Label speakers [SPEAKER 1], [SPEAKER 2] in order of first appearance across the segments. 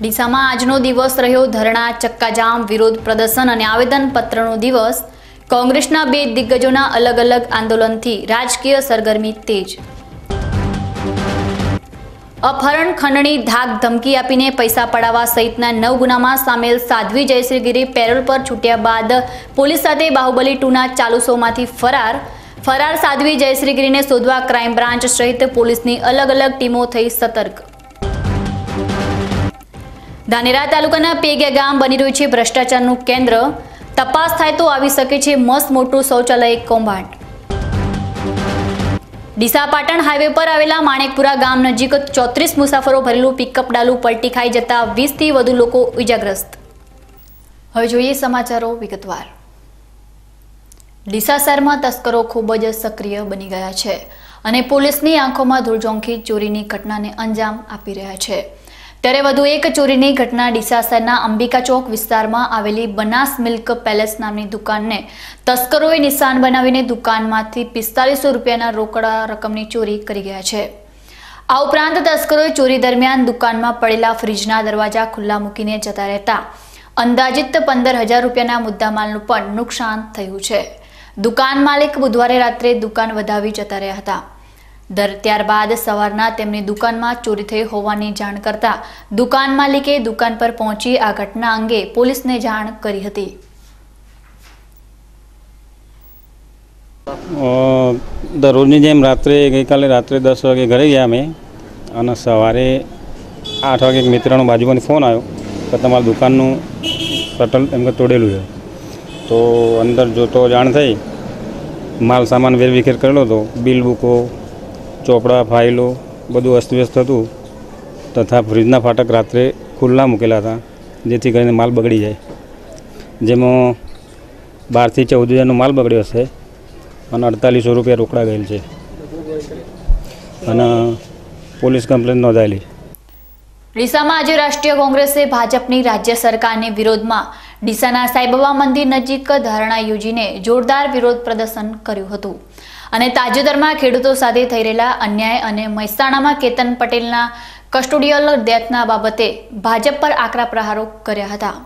[SPEAKER 1] ડીસામાં આજનો દિવસ રહ્યો ધરણા, ચક્કાજામ, વિરોધ પ્રદર્શન અને આવેદનપત્રનો દિવસ। કોંગ્રેસના બે દિગ્ગજોના અલગ અલગ આંદોલનથી રાજકીય સરગર્મી તેજ। अपहरण, खंडणी, धाक, धमकी आपीने पैसा पड़ावा सहितना 9 गुनामां सामेल साध्वी जयश्री गिरी पेरोल पर छूट्या बाद पोलीस साथे बाहुबली 2 ना चालू शोमांथी फरार साध्वी जयश्री गिरीने शोधवा क्राइम ब्रांच सहित पोलीसनी अलग अलग टीमो थई सतर्क। धानेरा तालुकाना पेगिया गाम बनी रह्युं छे भ्रष्टाचारनुं केन्द्र। तपास थाय तो आवी शके छे मस्त मोटुं शौचालय कौभांड। ડીસા પાટણ હાઈવે પર આવેલા માણેકપુરા ગામ નજીક 34 મુસાફરો ભરેલું પિકઅપ ડાલું પલટી ખાઈ જતા 20 થી વધુ લોકો ઈજાગ્રસ્ત। હવે જોઈએ સમાચારો વિગતવાર। ડીસા શહેરમાં તસ્કરો ખૂબ જ સક્રિય બની ગયા છે અને પોલીસની આંખોમાં ધૂળ ઝોંકી ચોરીની ઘટનાને અંજામ આપી રહ્યા છે। ત્યારે વધુ એક ચોરીની ઘટના ડીસા શહેરના અંબિકા ચોક વિસ્તારમાં આવેલી બનાસ મિલ્ક પેલેસ નામની દુકાનને તસ્કરોએ નિશાન બનાવીને દુકાનમાંથી 4500 રૂપિયાના રોકડા રકમની ચોરી કરી ગયા છે। આ ઉપરાંત તસ્કરોએ ચોરી દરમિયાન દુકાનમાં પડેલા ફ્રીજના દરવાજા ખુલ્લા મૂકીને જતા રહેતા અંદાજિત 15000 રૂપિયાના મુદ્દામાલનું પણ નુકસાન થયું છે। દુકાન માલિક બુધવારે રાત્રે દુકાન વધાવી જતા રહ્યા હતા। ત્યારબાદ સવારના તેમની દુકાનમાં ચોરી થઈ હોવાની જાણ કરતા દુકાન માલિકે દુકાન પર પહોંચી આ ઘટના અંગે પોલીસને જાણ કરી હતી।
[SPEAKER 2] દરરોજની જેમ ગઈકાલે રાત્રે 10 વાગે ઘરે ગયા અમે અને સવારે 8 વાગે એક મિત્રનો બાજુમાંથી ફોન આવ્યો કે તમારા દુકાનનું શટર એમ કે તોડેલું છે। તો અંદર જોતો જાણ થઈ, માલ સામાન વેરવિખેર કરેલો હતો, બિલ બુકો, ચોપડા, ફાઇલો બધું અસ્તવ્યસ્ત હતું તથા ફ્રીજના ફાટક રાત્રે ખુલ્લા મૂકેલા હતા જેથી કરીને માલ બગડી જાય। જેમાં 12 થી 14 હજારનો માલ બગડ્યો છે અને 4800 રૂપિયા રોકડા ગયેલ છે અને પોલીસ કમ્પ્લેન નોંધાયેલી।
[SPEAKER 1] ડીસામાં આજે રાષ્ટ્રીય કોંગ્રેસે ભાજપની રાજ્ય સરકારની વિરોધમાં ડીસાના સાઈબાબા મંદિર નજીક ધરણા યોજીને જોરદાર વિરોધ પ્રદર્શન કર્યું હતું અને તાજેતરમાં ખેડૂતો સાથે થઈ રહેલા અન્યાય અને મહેસાણામાં કેતન પટેલના કસ્ટોડિયલ ડેથના બાબતે ભાજપ પર આકરા પ્રહારો કર્યા હતા।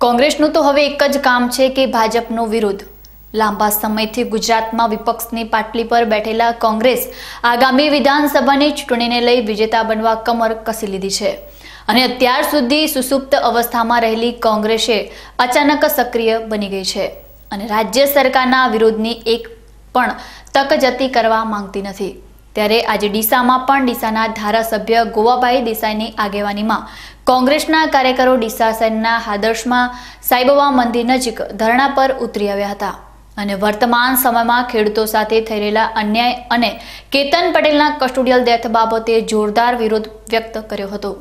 [SPEAKER 1] કોંગ્રેસનું તો હવે એક જ કામ છે કે ભાજપનો વિરોધ। લાંબા સમયથી ગુજરાતમાં વિપક્ષની પાટલી પર બેઠેલા કોંગ્રેસ આગામી વિધાનસભાની ચૂંટણીને લઈ વિજેતા બનવા કમર કસી લીધી છે અને અત્યાર સુધી સુસુપ્ત અવસ્થામાં રહેલી કોંગ્રેસે અચાનક સક્રિય બની ગઈ છે અને રાજ્ય સરકારના વિરોધની એક પણ તક જતી કરવા માંગતી નથી। ત્યારે આજે ડીસામાં પણ ડીસાના ધારાસભ્ય ગોવાભાઈ દેસાઈની આગેવાનીમાં કોંગ્રેસના કાર્યકરો ડીસા શહેરના હાદર્શમાં સાઈબાબા મંદિર નજીક ધરણા પર ઉતરી આવ્યા હતા અને વર્તમાન સમયમાં ખેડૂતો સાથે થઈ રહેલા અન્યાય અને કેતન પટેલના કસ્ટોડિયલ ડેથ બાબતે જોરદાર વિરોધ વ્યક્ત કર્યો હતો।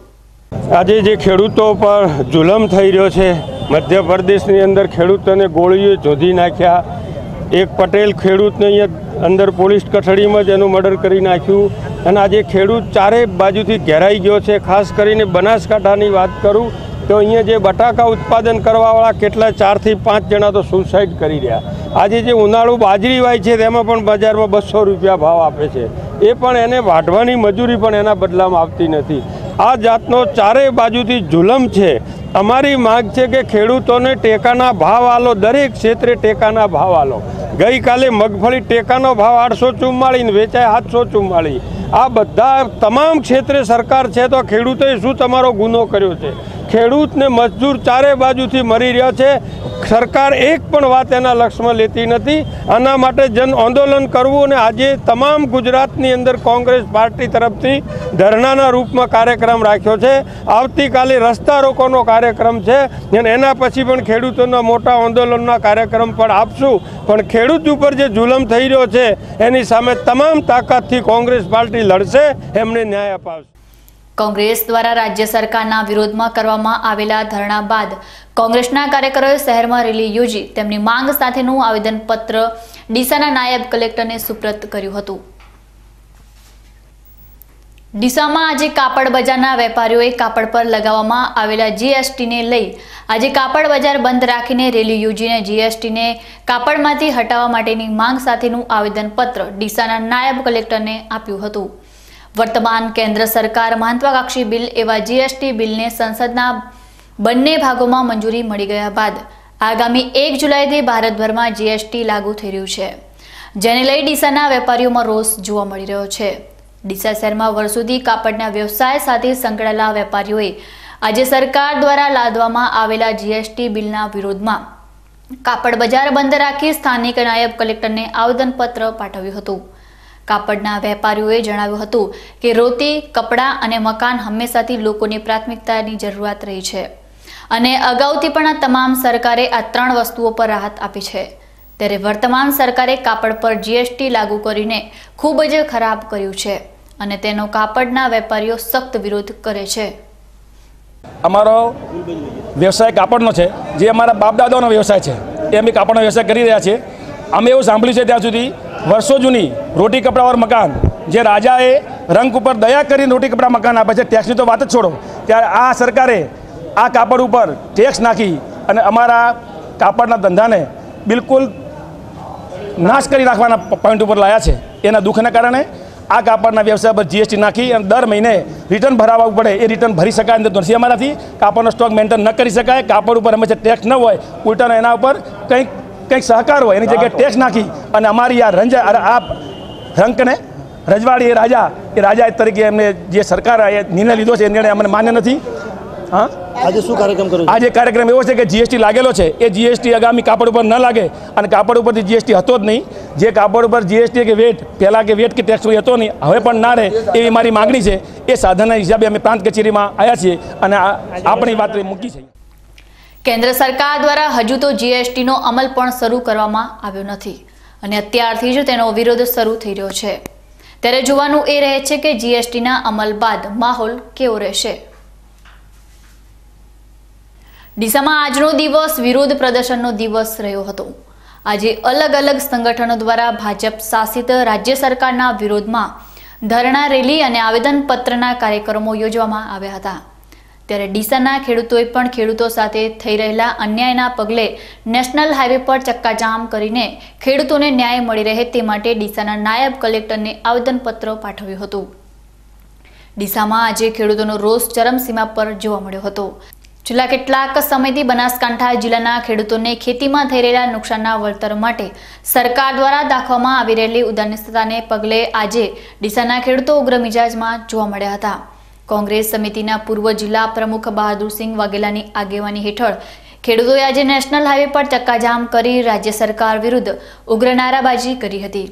[SPEAKER 3] આજે જે ખેડૂતો પર જુલમ થઈ રહ્યો છે, મધ્યપ્રદેશની અંદર ખેડૂતોને ગોળીઓ જોધી નાખ્યા। એક પટેલ ખેડૂતને અહીંયા અંદર પોલીસ કસ્ટડીમાં જ એનું મર્ડર કરી નાખ્યું અને આજે ખેડૂત ચારે બાજુથી ઘેરાઈ ગયો છે। ખાસ કરીને બનાસકાંઠાની વાત કરું તો અહીંયા જે બટાકા ઉત્પાદન કરવાવાળા કેટલા 4 થી 5 જણા તો સુસાઇડ કરી રહ્યા। આજે જે ઉનાળુ બાજરી વાય છે તેમાં પણ બજારમાં 200 રૂપિયા ભાવ આપે છે, એ પણ એને વાઢવાની મજૂરી પણ એના બદલામાં આવતી નથી। આ જાતનો ચારે બાજુથી જુલમ છે। અમારી માંગ છે કે ખેડૂતોને ટેકાના ભાવ આલો, દરેક ક્ષેત્રે ટેકાના ભાવ આલો। ગઈકાલે મગફળી ટેકાનો ભાવ 844 ને વેચાય 744। આ બધા તમામ ક્ષેત્રે સરકાર છે તો ખેડૂતોએ શું તમારો ગુનો કર્યો છે? ખેડૂતને મજદૂર ચારે બાજુથી મરી રહ્યા છે, સરકાર એક પણ વાત એના લક્ષમાં લેતી નથી। આના માટે જન આંદોલન કરવું અને આજે તમામ ગુજરાતની અંદર કોંગ્રેસ પાર્ટી તરફથી ધરણાના રૂપમાં કાર્યક્રમ રાખ્યો છે। આવતીકાલે રસ્તા રોકોનો કાર્યક્રમ છે અને એના પછી પણ ખેડૂતોના મોટા આંદોલનના કાર્યક્રમ પણ આપશું, પણ ખેડૂત ઉપર જે જુલમ થઈ રહ્યો છે એની સામે તમામ તાકાતથી કોંગ્રેસ પાર્ટી લડશે, એમને ન્યાય અપાવશે।
[SPEAKER 1] કોંગ્રેસ દ્વારા રાજ્ય સરકારના વિરોધમાં કરવામાં આવેલા ધરણા બાદ કોંગ્રેસના કાર્યકરોએ શહેરમાં રેલી યોજી તેમની માંગ સાથેનું આવેદનપત્ર ડીસાના નાયબ કલેક્ટરને સુપ્રત કર્યું હતું। ડીસામાં આજે કાપડ બજારના વેપારીઓએ કાપડ પર લગાવવામાં આવેલા જીએસટીને લઈ આજે કાપડ બજાર બંધ રાખીને રેલી યોજીને જીએસટીને કાપડમાંથી હટાવવા માટેની માંગ સાથેનું આવેદનપત્ર ડીસાના નાયબ કલેક્ટરને આપ્યું હતું। વર્તમાન કેન્દ્ર સરકાર મહત્વાકાંક્ષી બિલ એવા જીએસટી બિલને સંસદના બંને ભાગોમાં મંજૂરી મળી ગયા બાદ આગામી 1 જુલાઈથી ભારતભરમાં જીએસટી લાગુ થઈ રહ્યું છે, જેને લઈ ડીસાના વેપારીઓમાં રોષ જોવા મળી રહ્યો છે। ડીસા શહેરમાં વર્ષોથી કાપડના વ્યવસાય સાથે સંકળાયેલા વેપારીઓએ આજે સરકાર દ્વારા લાદવામાં આવેલા જીએસટી બિલના વિરોધમાં કાપડ બજાર બંધ રાખી સ્થાનિક નાયબ કલેક્ટરને આવેદનપત્ર પાઠવ્યું હતું। કાપડના વેપારીઓએ જણાવ્યું હતું કે રોટી, કપડાં અને મકાન હંમેશાથી લોકોની પ્રાથમિકતાની જરૂરિયાત રહી છે અને અગાઉથી પણ આ તમામ સરકારે આ 3 વસ્તુઓ પર રાહત આપી છે, ત્યારે વર્તમાન સરકારે કાપડ પર જીએસટી લાગુ કરીને ખૂબ જ ખરાબ કર્યું છે અને તેનો કાપડના વેપારીઓ સખ્ત વિરોધ કરે છે।
[SPEAKER 4] અમારો વ્યવસાય કાપડનો છે, જે અમારા બાપ દાદાનો વ્યવસાય છે, એ અમે કાપડનો વ્યવસાય કરી રહ્યા છીએ। અમે એવું સાંભળ્યું છે ત્યાં સુધી વર્ષો જૂની રોટી કપડાવાળા મકાન જે રાજાએ રંગ ઉપર દયા કરીને રોટી કપડા મકાન આપે છે, ટેક્સની તો વાત જ છોડો, ત્યારે આ સરકારે આ કાપડ ઉપર ટેક્સ નાખી અને અમારા કાપડના ધંધાને બિલકુલ નાશ કરી નાખવાના પોઈન્ટ ઉપર લાયા છે। એના દુઃખના કારણે આ કાપડના વ્યવસાય પર જીએસટી નાખી અને દર મહિને રિટર્ન ભરાવવું પડે, એ રિટર્ન ભરી શકાય નથી અમારાથી। કાપડનો સ્ટોક મેન્ટેન ન કરી શકાય, કાપડ ઉપર હંમેશા ટેક્સ ન હોય, ઉલટાનો એના ઉપર કંઈક સહકાર હોય, એની જગ્યાએ ટેક્સ નાખી અને અમારી આ રંકને રજવાડી એ રાજા તરીકે એમને જે સરકારે નિર્ણય લીધો છે એ નિર્ણય અમને માન્ય નથી। હા,
[SPEAKER 5] આજે શું કાર્યક્રમ કર્યો?
[SPEAKER 4] આજે કાર્યક્રમ એવો છે કે જીએસટી લાગેલો છે, એ જીએસટી આગામી કાપડ ઉપર ન લાગે અને કાપડ ઉપરથી જીએસટી હતો જ નહીં। જે કાપડ ઉપર જીએસટી કે વેટ પહેલાં કે વેટ કે ટેક્સ હતો નહીં, હવે પણ ના રહે એવી મારી માગણી છે। એ સાધનના હિસાબે અમે પ્રાંત કચેરીમાં આવ્યા છીએ અને આપણી વાત મૂકી છે।
[SPEAKER 1] કેન્દ્ર સરકાર દ્વારા હજુ તો જીએસટીનો અમલ પણ શરૂ કરવામાં આવ્યો નથી અને અત્યારથી જ તેનો વિરોધ શરૂ થઈ રહ્યો છે, ત્યારે જોવાનું એ રહે છે કે જીએસટીના અમલ બાદ માહોલ કેવો રહેશે। ડીસામાં આજનો દિવસ વિરોધ પ્રદર્શનનો દિવસ રહ્યો હતો। આજે અલગ અલગ સંગઠનો દ્વારા ભાજપ શાસિત રાજ્ય સરકારના વિરોધમાં ધરણા રેલી અને આવેદનપત્રના કાર્યક્રમો યોજવામાં આવ્યા હતા, ત્યારે ડીસાના ખેડૂતોએ પણ ખેડૂતો સાથે થઈ રહેલા અન્યાયના પગલે નેશનલ હાઈવે પર ચક્કાજામ કરીને ખેડૂતોને ન્યાય મળી રહે તે માટે ડીસાના નાયબ કલેક્ટરને આવેદનપત્ર પાઠવ્યું હતું। ડીસામાં આજે ખેડૂતોનો રોષ ચરમસીમા પર જોવા મળ્યો હતો। છેલ્લા કેટલાક સમયથી બનાસકાંઠા જિલ્લાના ખેડૂતોને ખેતીમાં થઈ રહેલા નુકસાનના વળતર માટે સરકાર દ્વારા દાખવવામાં આવી રહેલી ઉદાસીનતાને પગલે આજે ડીસાના ખેડૂતો ઉગ્ર મિજાજમાં જોવા મળ્યા હતા। કોંગ્રેસ સમિતિના પૂર્વ જિલ્લા પ્રમુખ બહાદુરસિંહ વાઘેલાની આગેવાની હેઠળ ખેડૂતોએ આજે નેશનલ હાઈવે પર ચક્કાજામ કરી રાજ્ય સરકાર વિરુદ્ધ ઉગ્ર નારાબાજી કરી હતી।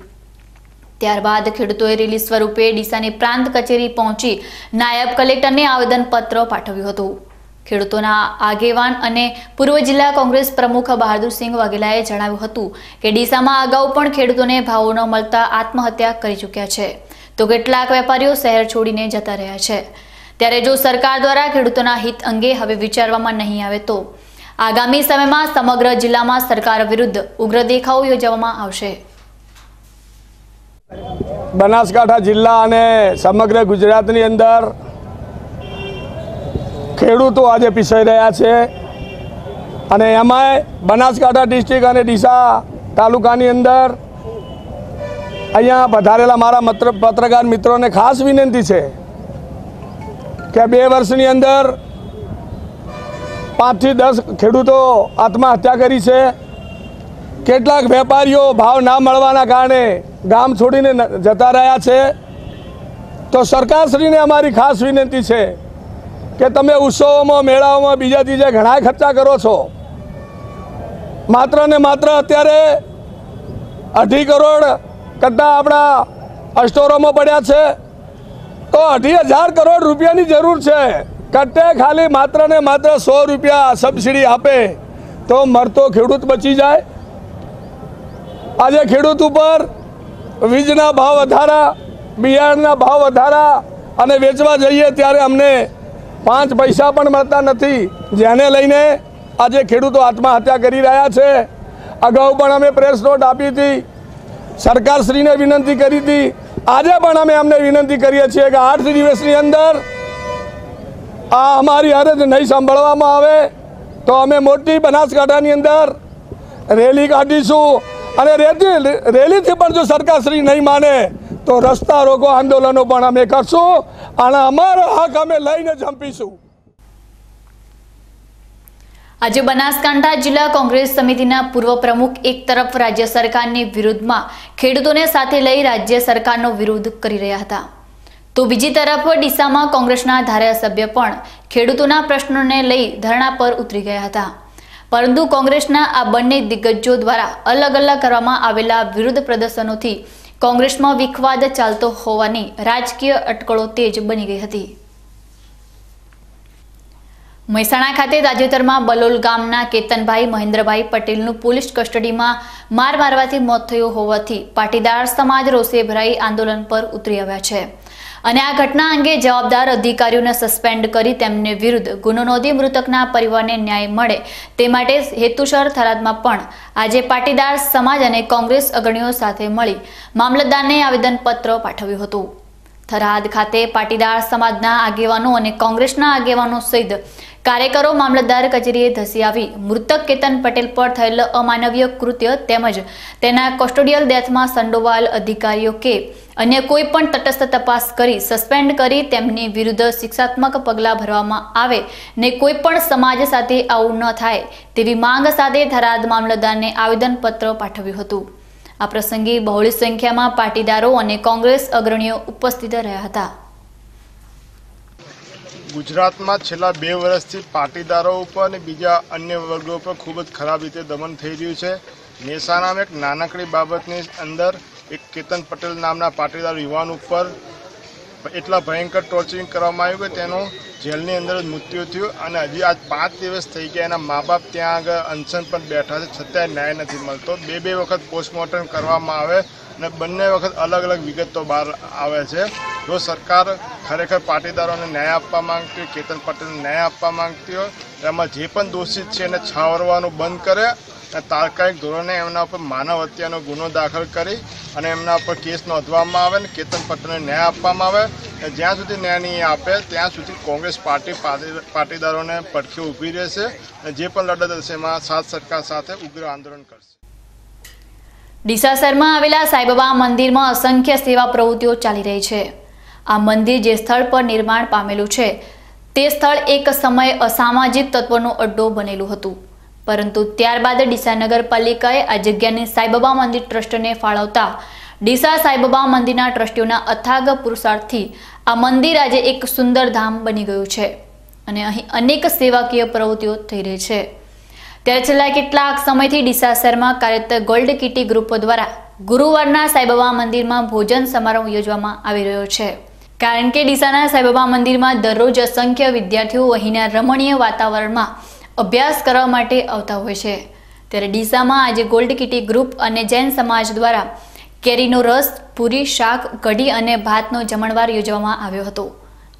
[SPEAKER 1] ત્યારબાદ ખેડૂતોએ રેલી સ્વરૂપે ડીસાની પ્રાંત કચેરી પહોંચી નાયબ કલેક્ટરને આવેદનપત્ર પાઠવ્યું હતું। ખેડૂતોના આગેવાન અને પૂર્વ જિલ્લા કોંગ્રેસ પ્રમુખ બહાદુરસિંહ વાઘેલાએ જણાવ્યું હતું કે ડીસામાં અગાઉ પણ ખેડૂતોને ભાવો ન મળતા આત્મહત્યા કરી ચૂક્યા છે, તો કેટલાક વેપારીઓ શહેર છોડીને જતા રહ્યા છે, ત્યારે જો સરકાર દ્વારા ખેડૂતોના હિત અંગે હવે વિચારવામાં નહીં આવે તો આગામી સમયમાં સમગ્ર જિલ્લામાં સરકાર વિરુદ્ધ ઉગ્ર દેખાવો યોજવામાં આવશે।
[SPEAKER 3] બનાસકાંઠા જિલ્લા અને સમગ્ર ગુજરાતની અંદર ખેડૂતો આજે પીસાઈ રહ્યા છે અને એમાંય બનાસકાંઠા ડિસ્ટ્રિક્ટ અને ડીસા તાલુકાની અંદર અહીંયા પધારેલા મારા પત્રકાર મિત્રોને ખાસ વિનંતી છે કે 2 વર્ષની અંદર 5 થી 10 ખેડૂતો આત્મહત્યા કરી છે। કેટલાક વેપારીઓ ભાવ ના મળવાના કારણે ગામ છોડીને જતા રહ્યા છે। તો સરકારશ્રીને અમારી ખાસ વિનંતી છે કે તમે ઉત્સવોમાં, મેળાઓમાં, બીજા ત્રીજા ઘણા ખર્ચા કરો છો, માત્ર ને માત્ર અત્યારે 2.5 કરોડ કટ્ટા આપણા સ્ટોરોમાં પડ્યા છે, તો 2,500 કરોડ રૂપિયાની જરૂર છે। કટ્ટે ખાલી માત્ર ને માત્ર 100 રૂપિયા સબસિડી આપે તો મરતો ખેડૂત બચી જાય। આજે ખેડૂત ઉપર વીજના ભાવ વધારા, બિયારણના ભાવ વધારા અને વેચવા જઈએ ત્યારે અમને 5 પૈસા પણ મળતા નથી, જેને લઈને આજે ખેડૂતો આત્મહત્યા કરી રહ્યા છે। અગાઉ પણ અમે પ્રેસ નોટ આપી હતી, સરકારશ્રીને વિનંતી કરી હતી, આજે પણ અમે અમને વિનંતી કરીએ છીએ કે 8 દિવસની અંદર આ અમારી અરજ નહીં સાંભળવામાં આવે તો અમે મોટી બનાસકાંઠાની અંદર રેલી કાઢીશું અને રેલીથી પણ જો સરકારશ્રી નહીં માને
[SPEAKER 5] તો રસ્તા રોકો આંદોલનો પણ અમે કરશું અને અમારો હક અમે લઈને જંપીશું.
[SPEAKER 1] આજે બનાસકાંઠા જિલ્લા કોંગ્રેસ સમિતિના પૂર્વ પ્રમુખ એક તરફ રાજ્ય સરકારની વિરુદ્ધમાં ખેડૂતોને સાથે લઈ રાજ્ય સરકારનો વિરોધ કરી રહ્યા હતા, તો બીજી તરફ ડીસામાં કોંગ્રેસના ધારાસભ્ય પણ ખેડૂતોના પ્રશ્નોને લઈ ધરણા પર ઉતરી ગયા હતા. પરંતુ કોંગ્રેસના આ બંને દિગ્ગજો દ્વારા અલગ અલગ કરવામાં આવેલા વિરોધ પ્રદર્શનોથી કોંગ્રેસમાં વિખવાદ ચાલતો હોવાની રાજકીય અટકળો તેજ બની ગઈ હતી. મહેસાણા ખાતે તાજેતરમાં બલોલ ગામના કેતનભાઈ મહેન્દ્રભાઈ પટેલનું પોલીસ કસ્ટડીમાં માર મારવાથી મોત થયું હોવાથી પાટીદાર સમાજ રોષે ભરાઈ આંદોલન પર ઉતરી આવ્યા છે અને આ ઘટના અંગે જવાબદાર અધિકારીઓને સસ્પેન્ડ કરી તેમને વિરુદ્ધ ગુનો નોંધી મૃતકના પરિવારને ન્યાય મળે તે માટે હેતુસર થરાદમાં પણ આજે પાટીદાર સમાજ અને કોંગ્રેસ અગ્રણીઓ સાથે મળી મામલતદારને આવેદનપત્ર પાઠવ્યું હતું. થરાદ ખાતે પાટીદાર સમાજના આગેવાનો અને કોંગ્રેસના આગેવાનો સહિત કાર્યકરો મામલતદાર કચેરીએ ધસી આવી મૃતક કેતન પટેલ પર થયેલ અમાનવીય કૃત્ય તેમજ તેના કસ્ટોડિયલ ડેથમાં સંડોવાયેલ અધિકારીઓ કે અન્ય કોઈ પણ તટસ્થ તપાસ કરી સસ્પેન્ડ કરી તેમની વિરુદ્ધ શિક્ષાત્મક પગલાં ભરવામાં આવે ને કોઈ પણ સમાજ સાથે આવું ન થાય તેવી માંગ સાથે થરાદ મામલતદારને આવેદનપત્ર પાઠવ્યું હતું. આ પ્રસંગે બહોળી સંખ્યામાં પાટીદારો અને કોંગ્રેસ અગ્રણીઓ ઉપસ્થિત રહ્યા હતા.
[SPEAKER 6] ગુજરાતમાં છેલ્લા 2 વર્ષથી પાટીદારો ઉપર અને બીજા અન્ય વર્ગો ઉપર ખૂબ જ ખરાબ રીતે દમન થઈ રહ્યું છે. મહેસાણામાં એક નાનકડી બાબતની અંદર એક કેતન પટેલ નામના પાટીદાર યુવાન ઉપર એટલા ભયંકર ટોર્ચરિંગ કરવામાં આવ્યું કે તેનું જેલની અંદર જ મૃત્યુ થયું અને હજી આજ 5 દિવસ થઈ ગયા. એના મા બાપ ત્યાં આગળ અનશન પર બેઠા છે, છતાંય ન્યાય નથી મળતો. 2 વખત પોસ્ટમોર્ટમ કરવામાં આવે અને બંને વખત અલગ અલગ વિગતો બહાર આવે છે. જો સરકાર ખરેખર પાટીદારોને ન્યાય આપવા માંગતી હોય, કેતન પટેલને ન્યાય આપવા માંગતી હોય, એમાં જે પણ દોષિત છે એને છાવરવાનું બંધ કરે અને તાત્કાલિક ધોરણે એમના ઉપર માનવ હત્યાનો ગુનો દાખલ કરી અને એમના ઉપર કેસ નોંધવામાં આવે અને કેતન પટેલને ન્યાય આપવામાં આવે. જ્યાં સુધી ન્યાય નહીં આપે ત્યાં સુધી કોંગ્રેસ પાર્ટી પાટીદારોને પડખે ઊભી રહેશે અને જે પણ લડત હશે એમાં સાથ સરકાર સાથે ઉગ્ર આંદોલન કરશે.
[SPEAKER 1] ડીસા શહેરમાં આવેલા સાંઈબાબા મંદિરમાં અસંખ્ય સેવા પ્રવૃત્તિઓ ચાલી રહી છે. આ મંદિર જે સ્થળ પર નિર્માણ પામેલું છે તે સ્થળ એક સમયે અસામાજિક તત્વોનો અડ્ડો બનેલું હતું, પરંતુ ત્યારબાદ ડીસા નગરપાલિકાએ આ જગ્યાને સાંઈબાબા મંદિર ટ્રસ્ટને ફાળવતા ડીસા સાંઈબાબા મંદિરના ટ્રસ્ટીઓના અથાગ પુરુષાર્થથી આ મંદિર આજે એક સુંદર ધામ બની ગયું છે અને અહીં અનેક સેવાકીય પ્રવૃત્તિઓ થઈ રહી છે. ત્યારે છેલ્લા કેટલાક સમયથી ડીસા શહેરમાં કાર્યરત ગોલ્ડ કિટી ગ્રુપ દ્વારા ગુરુવારના સાંઈબાબા મંદિરમાં ભોજન સમારોહ યોજવામાં આવી રહ્યો છે, કારણ કે ડીસાના સાંઈબાબા મંદિરમાં દરરોજ અસંખ્ય વિદ્યાર્થીઓ અહીંના રમણીય વાતાવરણમાં અભ્યાસ કરવા માટે આવતા હોય છે. ત્યારે ડીસામાં આજે ગોલ્ડ કિટી ગ્રુપ અને જૈન સમાજ દ્વારા કેરીનો રસ, પૂરી, શાક, કઢી અને ભાતનો જમણવાર યોજવામાં આવ્યો હતો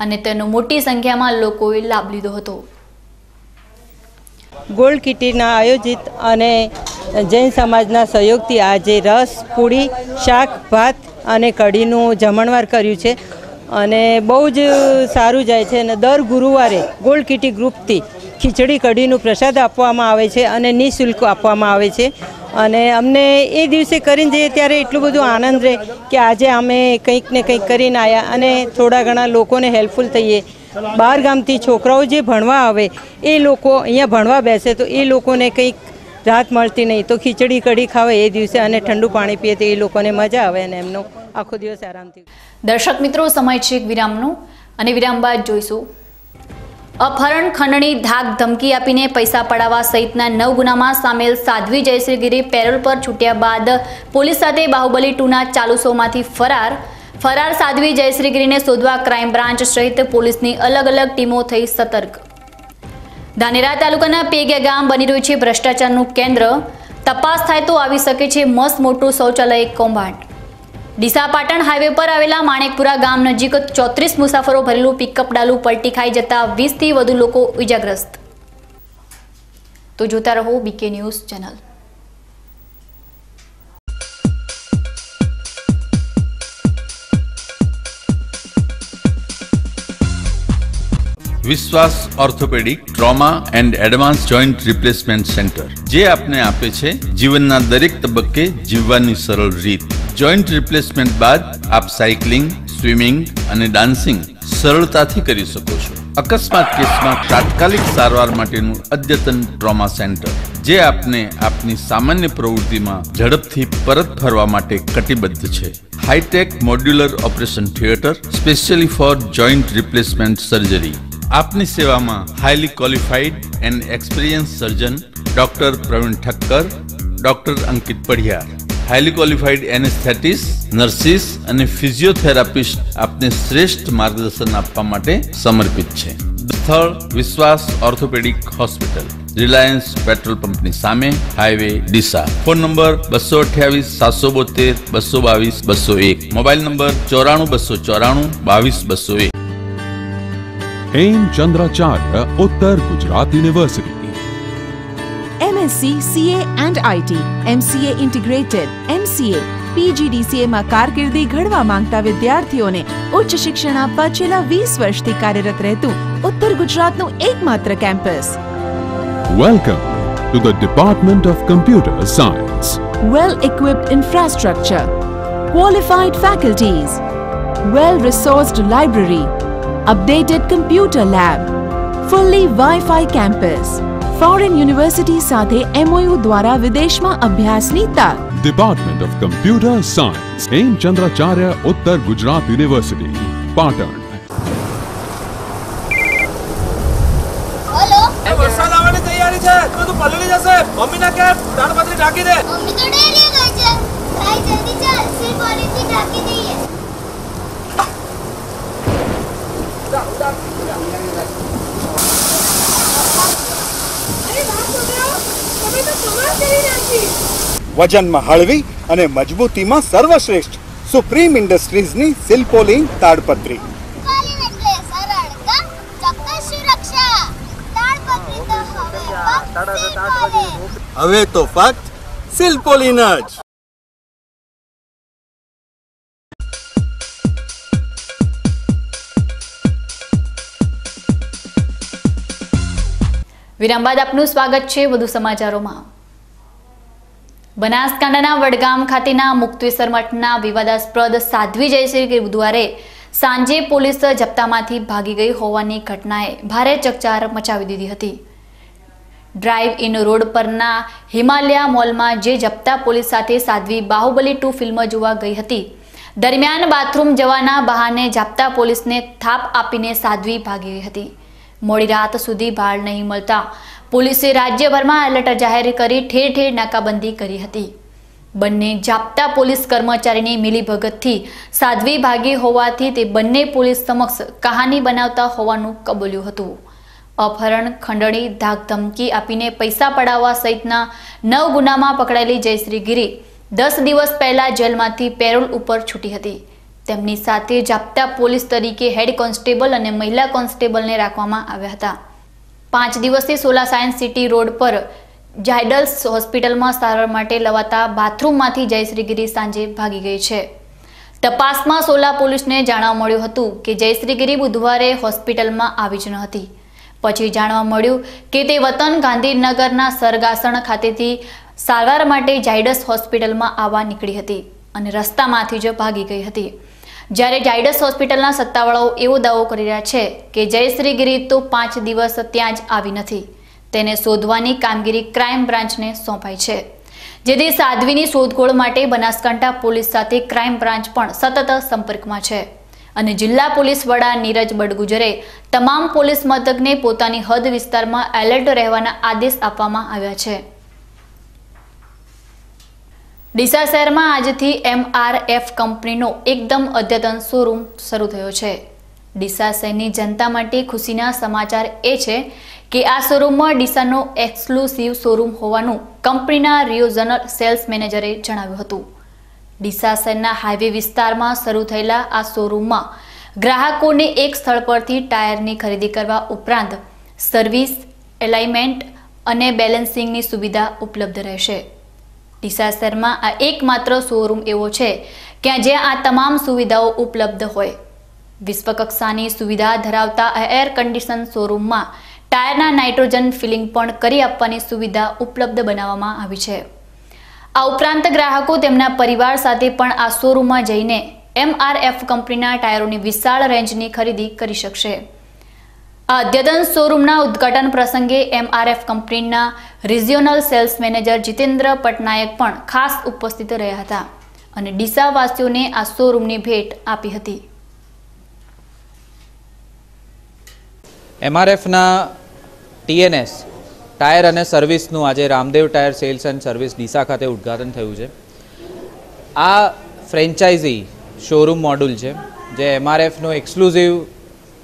[SPEAKER 1] અને તેનો મોટી સંખ્યામાં લોકોએ લાભ લીધો હતો.
[SPEAKER 7] ગોલ્ડ કિટીના આયોજિત અને જૈન સમાજના સહયોગથી આજે રસ, પૂરી, શાક, ભાત અને કઢીનું જમણવાર કર્યું છે અને બહુ જ સારું જાય છે. અને દર ગુરુવારે ગોલ્ડ કિટી ગ્રુપથી ખીચડી કઢીનું પ્રસાદ આપવામાં આવે છે અને નિઃશુલ્ક આપવામાં આવે છે અને અમને એ દિવસે કરીને જઈએ ત્યારે એટલું બધું આનંદ રહે કે આજે અમે કંઈક ને કંઈક કરીને આવ્યા અને થોડા ઘણા લોકોને હેલ્પફુલ થઈએ. બહાર ગામથી છોકરાઓ જે ભણવા આવે એ લોકો અહીંયા ભણવા બેસે તો એ લોકોને કંઈક રાહત મળતી નહીં, તો ખીચડી કઢી ખાવે એ દિવસે અને ઠંડુ પાણી પીએ તો એ લોકોને મજા આવે અને એમનો આખો દિવસ આરામથી.
[SPEAKER 1] દર્શક મિત્રો, સમય છે એક વિરામનો અને વિરામ બાદ જોઈશું. અપહરણ, ખંડણી, ધાક, ધમકી આપીને પૈસા પડાવવા સહિતના 9 ગુનામાં સામેલ સાધ્વી જયશ્રીગીરી પેરોલ પર છૂટ્યા બાદ પોલીસ સાથે બાહુબલી 2ના ચાલુ શોમાંથી ફરાર સાધ્વી જયશ્રીગીરીને શોધવા ક્રાઇમ બ્રાન્ચ સહિત પોલીસની અલગ અલગ ટીમો થઈ સતર્ક. ધાનેરા તાલુકાના પેગિયા ગામ બની રહ્યું છે ભ્રષ્ટાચારનું કેન્દ્ર. તપાસ થાય તો આવી શકે છે મસ્ત મોટું શૌચાલય કૌભાંડ. ડીસા પાટણ હાઈવે પર આવેલા માણેકપુરા ગામ નજીક 34 મુસાફરો ભરેલું પિકઅપ ડાલું પલટી ખાઈ જતા 20થી વધુ લોકો ઇજાગ્રસ્ત. તો જોતા રહો બીકે ન્યૂઝ ચેનલ.
[SPEAKER 8] વિશ્વાસ orthopaedic trauma and advance joint replacement centre, જે આપને આપે છે જીવનના દરેક તબક્કે જીવવાની સરળ રીત. જોઈન્ટ રિપ્લેસમેન્ટ બાદ આપ સાયકલિંગ, સ્વિમિંગ અને ડાન્સિંગ સરળતાથી કરી શકો છો. અકસ્માત કેસમાં તાત્કાલિક સારવાર માટેનું અદ્યતન ટ્રોમા સેન્ટર, જે આપને આપની સામાન્ય પ્રવૃત્તિમાં ઝડપથી પરત ફરવા માટે કટિબદ્ધ છે. Hi-tech modular operation theatre specially for joint replacement surgery. આપની સેવામાં highly qualified and experience surgeon doctor Praveen Thakkar, doctor Ankit Padhiyar, highly qualified anaesthetist, nurses અને ફિઝિયોથેરાપિસ્ટ આપને શ્રેષ્ઠ માર્ગદર્શન આપવા માટે સમર્પિત છે. સ્થળ વિશ્વાસ ઓર્થોપેડિક હોસ્પિટલ, રિલાયન્સ પેટ્રોલ પંપની સામે, highway Deesa. Phone number 228 772 222 201. Mobile number 94 294 22 201.
[SPEAKER 9] Hemchandracharya Uttar Gujarat university.
[SPEAKER 10] MSc CA and IT, MCA integrated, MCA PGDCA માં કારકિર્દી ઘડવા માંગતા વિદ્યાર્થીઓને ઉચ્ચ શિક્ષણ આપવા છેલ્લા 20 વર્ષથી કાર્યરત રહેતું ઉત્તર ગુજરાતનું એકમાત્ર campus.
[SPEAKER 9] Welcome to the Department of Computer Science.
[SPEAKER 10] Well-equipped infrastructure, qualified faculties, well-resourced library, updated computer lab, fully Wi-Fi campus. Foreign university સાથે MOU દ્વારા વિદેશમાં અભ્યાસની તક.
[SPEAKER 9] Department of Computer Science, Hemchandracharya Uttar Gujarat university, Patan.
[SPEAKER 11] Hello, વરસાદ આવવાની તૈયારી છે. તું પલળી જશે. મમ્મીને કે તાડપત્રી ઢાંકી દે. મમ્મી તો ડેરી ગઈ છે. ભાઈ જલ્દી ચાલ, સિર પોલીથી ઢાંકી દઈએ.
[SPEAKER 12] વજનમાં હળવી અને મજબૂતીમાં સર્વશ્રેષ્ઠ સુપ્રીમ ઇન્ડસ્ટ્રીઝની સિલ્પોલીન તાડપત્રી. હવે તો ફક્ત સિલ્પોલીન જ.
[SPEAKER 1] વિરામ બાદ આપનું સ્વાગત છે વધુ સમાચારોમાં. બનાસકાંઠાના વડગામ ખાતેના મુક્તેશ્વર મઠના વિવાદાસ્પદ સાધ્વી જયશ્રી બુધવારે સાંજે પોલીસ જપ્તામાંથી ભાગી ગઈ હોવાની ઘટનાએ ભારે ચકચાર મચાવી દીધી હતી. ડ્રાઈવ ઇન રોડ પરના હિમાલયા મોલમાં જે જપ્તા પોલીસ સાથે સાધ્વી બાહુબલી 2 ફિલ્મ જોવા ગઈ હતી, દરમિયાન બાથરૂમ જવાના બહાને જપ્તા પોલીસને થાપ આપીને સાધ્વી ભાગી ગઈ હતી. મોડી રાત સુધી ભાળ નહીં મળતા પોલીસે રાજ્યભરમાં એલર્ટ જાહેર કરી ઠેર ઠેર નાકાબંધી કરી હતી. બંને જાપ્તા પોલીસ કર્મચારીની મિલીભગતથી સાધ્વી ભાગી હોવાથી તે બંને પોલીસ સમક્ષ કહાની બનાવતા હોવાનું કબૂલ્યું હતું. અપહરણ, ખંડણી, ધાકધમકી આપીને પૈસા પડાવવા સહિતના 9 ગુનામાં પકડાયેલી જયશ્રી ગીરી 10 દિવસ પહેલા જેલમાંથી પેરોલ ઉપર છૂટી હતી. તેમની સાથે જાપ્તા પોલીસ તરીકે હેડ કોન્સ્ટેબલ અને મહિલા કોન્સ્ટેબલને રાખવામાં આવ્યા હતા. 5 દિવસથી સોલા સાયન્સ સિટી રોડ પર ઝાયડસ હોસ્પિટલમાં સારવાર માટે લવાતા બાથરૂમમાંથી જયશ્રી ગીરી સાંજે ભાગી ગઈ છે. તપાસમાં સોલા પોલીસને જાણવા મળ્યું હતું કે જયશ્રી ગીરી બુધવારે હોસ્પિટલમાં આવી જ ન હતી. પછી જાણવા મળ્યું કે તે વતન ગાંધીનગરના સરગાસણ ખાતેથી સારવાર માટે ઝાયડસ હોસ્પિટલમાં આવવા નીકળી હતી અને રસ્તામાંથી જ ભાગી ગઈ હતી. જ્યારે ઝાયડસ હોસ્પિટલના સત્તાવાળાઓ એવો દાવો કરી રહ્યા છે કે જયશ્રી ગીરી તો 5 દિવસ ત્યાં જ આવી નથી. તેને શોધવાની કામગીરી ક્રાઇમ બ્રાન્ચને સોંપાઈ છે, જેથી સાધ્વીની શોધખોળ માટે બનાસકાંઠા પોલીસ સાથે ક્રાઇમ બ્રાન્ચ પણ સતત સંપર્કમાં છે અને જિલ્લા પોલીસ વડા નીરજ બડગુજરે તમામ પોલીસ મથકને પોતાની હદ વિસ્તારમાં એલર્ટ રહેવાના આદેશ આપવામાં આવ્યા છે. ડીસા શહેરમાં આજથી MRF કંપનીનો એકદમ અદ્યતન શોરૂમ શરૂ થયો છે. ડીસા શહેરની જનતા માટે ખુશીના સમાચાર એ છે કે આ શોરૂમમાં ડીસાનો એક્સક્લુસિવ શોરૂમ હોવાનું કંપનીના રિયોઝનલ સેલ્સ મેનેજરે જણાવ્યું હતું. ડીસા શહેરના હાઈવે વિસ્તારમાં શરૂ થયેલા આ શોરૂમમાં ગ્રાહકોને એક સ્થળ પરથી ટાયરની ખરીદી કરવા ઉપરાંત સર્વિસ, એલાઇનમેન્ટ અને બેલેન્સિંગની સુવિધા ઉપલબ્ધ રહેશે. ડીસા શહેરમાં આ એકમાત્ર શોરૂમ એવો છે કે જ્યાં આ તમામ સુવિધાઓ ઉપલબ્ધ હોય. વિશ્વકક્ષાની સુવિધા ધરાવતા એર કન્ડિશન શોરૂમમાં ટાયરના નાઇટ્રોજન ફિલિંગ પણ કરી આપવાની સુવિધા ઉપલબ્ધ બનાવવામાં આવી છે. આ ઉપરાંત ગ્રાહકો તેમના પરિવાર સાથે પણ આ શોરૂમમાં જઈને MRF કંપનીના ટાયરોની વિશાળ રેન્જની ખરીદી કરી શકશે. આ અદ્યતન શોરૂમના ઉદ્ઘાટન પ્રસંગે MRF કંપનીના regional sales manager Jitendra Patnaik પણ ખાસ ઉપસ્થિત રહ્યા હતા અને ડીસાવાસીઓને આ શોરૂમની ભેટ આપી હતી.
[SPEAKER 13] MRFના TNS ટાયર અને સર્વિસનું આજે Ramdev tyre sales and service Deesa ખાતે ઉદ્ઘાટન થયું છે. આ ફ્રેન્ચાઇઝી શોરૂમ મોડ્યુલ છે જે MRFનો એક્સક્લુઝિવ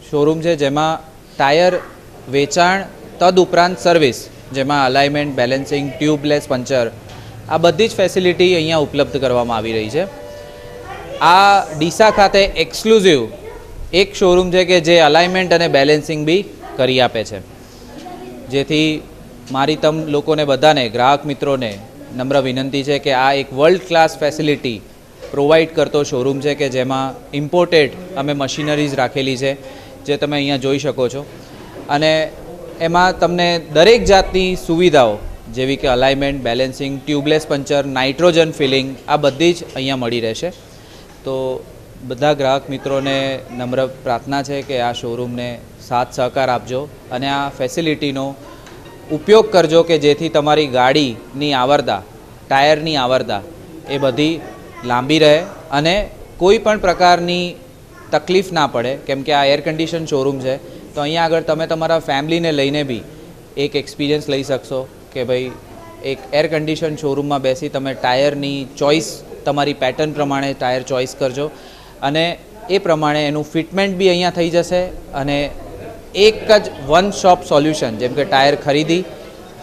[SPEAKER 13] શોરૂમ છે, જેમાં ટાયર વેચાણ તદુપરાંત સર્વિસ, જેમાં અલાઇનમેન્ટ, બેલેન્સિંગ, ટ્યુબલેસ પંચર, આ બધી જ ફેસિલિટી અહીંયા ઉપલબ્ધ કરવામાં આવી રહી છે. આ ડીસા ખાતે એક્સક્લુઝિવ એક શોરૂમ છે કે જે અલાઇનમેન્ટ અને બેલેન્સિંગ બી કરી આપે છે, જેથી મારી તમ લોકોને બધાને, ગ્રાહક મિત્રોને નમ્ર વિનંતી છે કે આ એક વર્લ્ડ ક્લાસ ફેસિલિટી પ્રોવાઈડ કરતો શોરૂમ છે કે જેમાં ઇમ્પોર્ટેડ અમે મશીનરીઝ રાખેલી છે જે તમે અહીંયા જોઈ શકો છો, અને એમાં તમને દરેક જાતની સુવિધાઓ જેવી કે alignment, balancing, tubeless puncture, nitrogen filling, આ બધી જ અહીંયા મળી રહેશે. તો બધા ગ્રાહક મિત્રોને નમ્ર પ્રાર્થના છે કે આ શોરૂમને સાથ સહકાર આપજો અને આ ફેસિલિટીનો ઉપયોગ કરજો કે જેથી તમારી ગાડીની આવરદા, ટાયરની આવરદા એ બધી લાંબી રહે અને કોઈ પણ પ્રકારની તકલીફ ના પડે. કેમ કે આ એર કન્ડિશન શોરૂમ છે, તો અહીંયા આગળ તમે તમારા ફેમિલીને લઈને બી એક એક્સપિરિયન્સ લઈ શકશો કે ભાઈ એક એર કન્ડિશન શોરૂમમાં બેસી તમે ટાયરની ચોઇસ, તમારી પેટર્ન પ્રમાણે ટાયર ચોઇસ કરજો અને એ પ્રમાણે એનું ફિટમેન્ટ બી અહીંયા થઈ જશે અને એક જ વન શોપ સોલ્યુશન, જેમ કે ટાયર ખરીદી,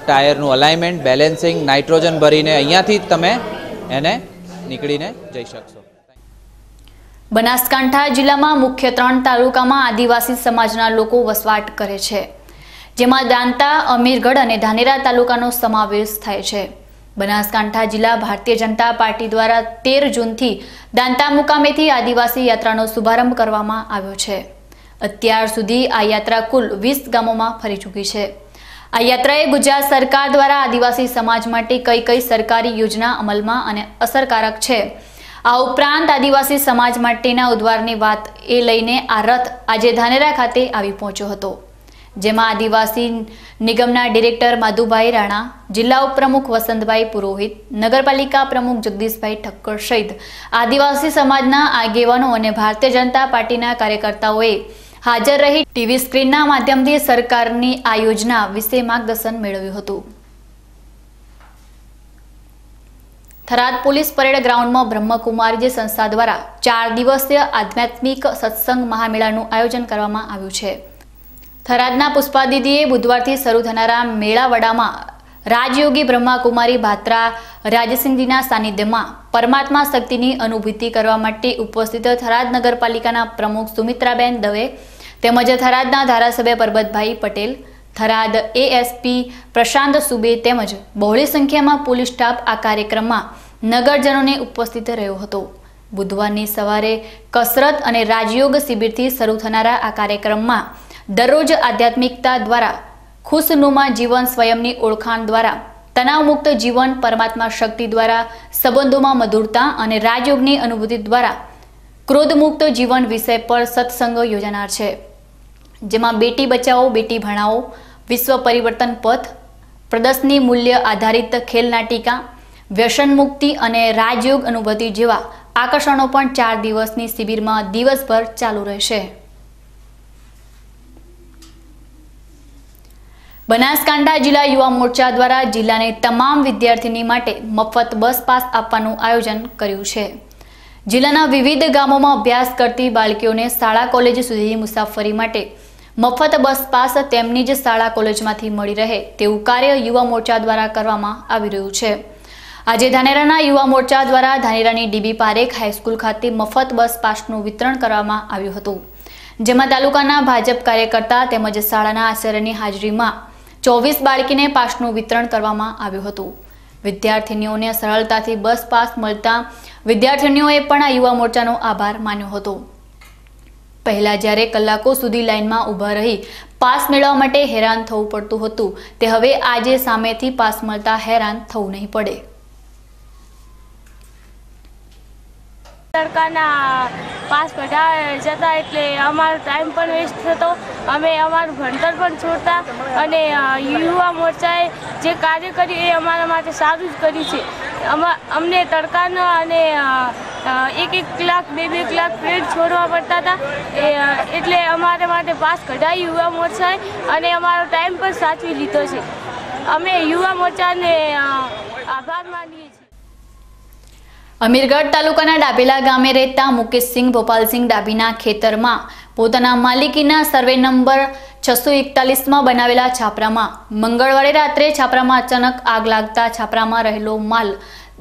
[SPEAKER 13] ટાયરનું અલાઇનમેન્ટ, બેલેન્સિંગ, નાઇટ્રોજન ભરીને અહીંયાથી જ તમે એને નીકળીને જઈ શકશો.
[SPEAKER 1] બનાસકાંઠા જિલ્લામાં મુખ્ય 3 તાલુકામાં આદિવાસી સમાજના લોકો વસવાટ કરે છે, જેમાં દાંતા, અમીરગઢ અને ધાનેરા તાલુકાનો સમાવેશ થાય છે. બનાસકાંઠા જિલ્લા ભારતીય જનતા પાર્ટી દ્વારા 13 જૂનથી દાંતા મુકામેથી આદિવાસી યાત્રાનો શુભારંભ કરવામાં આવ્યો છે. અત્યાર સુધી આ યાત્રા કુલ 20 ગામોમાં ફરી ચૂકી છે. આ યાત્રાએ ગુજરાત સરકાર દ્વારા આદિવાસી સમાજ માટે કઈ કઈ સરકારી યોજના અમલમાં અને અસરકારક છે, આ ઉપરાંત આદિવાસી સમાજ માટેના ઉદ્ધારની વાત એ લઈને આ રથ આજે ધાનેરા ખાતે આવી પહોંચ્યો હતો, જેમાં આદિવાસી નિગમના ડિરેક્ટર માધુભાઈ રાણા, જિલ્લા ઉપપ્રમુખ વસંતભાઈ પુરોહિત, નગરપાલિકા પ્રમુખ જગદીશભાઈ ઠક્કર સહિત આદિવાસી સમાજના આગેવાનો અને ભારતીય જનતા પાર્ટીના કાર્યકર્તાઓએ હાજર રહી ટીવી સ્ક્રીનના માધ્યમથી સરકારની આ યોજના વિશે માર્ગદર્શન મેળવ્યું હતું. થરાદ પોલીસ પરેડ ગ્રાઉન્ડમાં બ્રહ્મકુમારીજી સંસ્થા દ્વારા 4 દિવસીય આધ્યાત્મિક સત્સંગ મહામેળાનું આયોજન કરવામાં આવ્યું છે. થરાદના પુષ્પા દીદીએ બુધવારથી શરૂ થનારા મેળાવડામાં રાજયોગી બ્રહ્માકુમારી ભાત્રા રાજસિંહજીના સાનિધ્યમાં પરમાત્મા શક્તિની અનુભૂતિ કરવા માટે ઉપસ્થિત થરાદ નગરપાલિકાના પ્રમુખ સુમિત્રાબેન દવે તેમજ થરાદના ધારાસભ્ય પરબતભાઈ પટેલ, થરાદ ASP પ્રશાંત સુબે તેમજ બહોળી સંખ્યામાં પોલીસ સ્ટાફ આ કાર્યક્રમમાં નગરજનોને ઉપસ્થિત રહ્યો હતો. બુધવારની સવારે કસરત અને રાજયોગ શિબિરથી શરૂ થનારા આ કાર્યક્રમમાં દરરોજ આધ્યાત્મિકતા દ્વારા ખુશનુમા જીવન, સ્વયંની ઓળખાણ દ્વારા તણાવમુક્ત જીવન, પરમાત્મા શક્તિ દ્વારા સંબંધોમાં મધુરતા અને રાજયોગની અનુભૂતિ દ્વારા ક્રોધમુક્ત જીવન વિષય પર સત્સંગ યોજાનાર છે, જેમાં બેટી બચાવો બેટી ભણાવો, વિશ્વ પરિવર્તન પથ, પ્રદર્શની, મૂલ્ય આધારિત ખેલ નાટિકા, વ્યસન મુક્તિ અને રાજયોગ અનુભૂતિ જેવા આકર્ષણો પણ 4 દિવસની શિબિરમાં દિવસભર ચાલુ રહેશે. બનાસકાંઠા જિલ્લા યુવા મોરચા દ્વારા જિલ્લાની તમામ વિદ્યાર્થીની માટે મફત બસ પાસ આપવાનું આયોજન કર્યું છે. જિલ્લાના વિવિધ ગામોમાં અભ્યાસ કરતી બાળકીઓને શાળા કોલેજ સુધીની મુસાફરી માટે મફત બસ પાસ તેમની જ શાળા કોલેજમાંથી મળી રહે તેવું કાર્ય યુવા મોરચા દ્વારા કરવામાં આવી રહ્યું છે. આજે ધાનેરાના યુવા મોરચા દ્વારા ધાનેરાની DB પારેખ હાઈસ્કૂલ ખાતે મફત બસ પાસનું વિતરણ કરવામાં આવ્યું હતું, જેમાં તાલુકાના ભાજપ કાર્યકર્તા તેમજ શાળાના આચાર્યની હાજરીમાં 24 બાળકીને પાસનું વિતરણ કરવામાં આવ્યું હતું. વિદ્યાર્થીનીઓને સરળતાથી બસ પાસ મળતા વિદ્યાર્થીનીઓએ પણ આ યુવા મોરચાનો આભાર માન્યો હતો. પહેલા જ્યારે કલાકો સુધી લાઇનમાં ઊભા રહી પાસ મેળવવા માટે હેરાન થવું પડતું હતું, તે હવે આજે સામેથી પાસ મળતા હેરાન થવું નહીં પડે.
[SPEAKER 14] સરકારના પાસ કઢાવા જતા એટલે અમારો ટાઈમ પણ વેસ્ટ થતો, અમે અમારું ભણતર પણ છોડતા અને યુવા મોરચાએ જે કાર્ય કર્યું એ અમારા માટે સારું જ કર્યું છે. અમને તડકાનો અને 1-1 કલાક 2-2 કલાક પીરિયડ છોડવા પડતા હતા, એટલે અમારા માટે પાસ કઢાવી યુવા મોરચાએ અને અમારો ટાઈમ પણ સાચવી લીધો છે. અમે યુવા મોરચાને આભાર માનીએ છીએ.
[SPEAKER 1] અમીરગઢ તાલુકાના ડાભેલા ગામે રહેતા મુકેશસિંહ ભોપાલસિંહ ડાભીના ખેતરમાં પોતાના માલિકીના સર્વે નંબર 641માં બનાવેલા છાપરામાં મંગળવારે રાત્રે છાપરામાં અચાનક આગ લાગતા છાપરામાં રહેલો માલ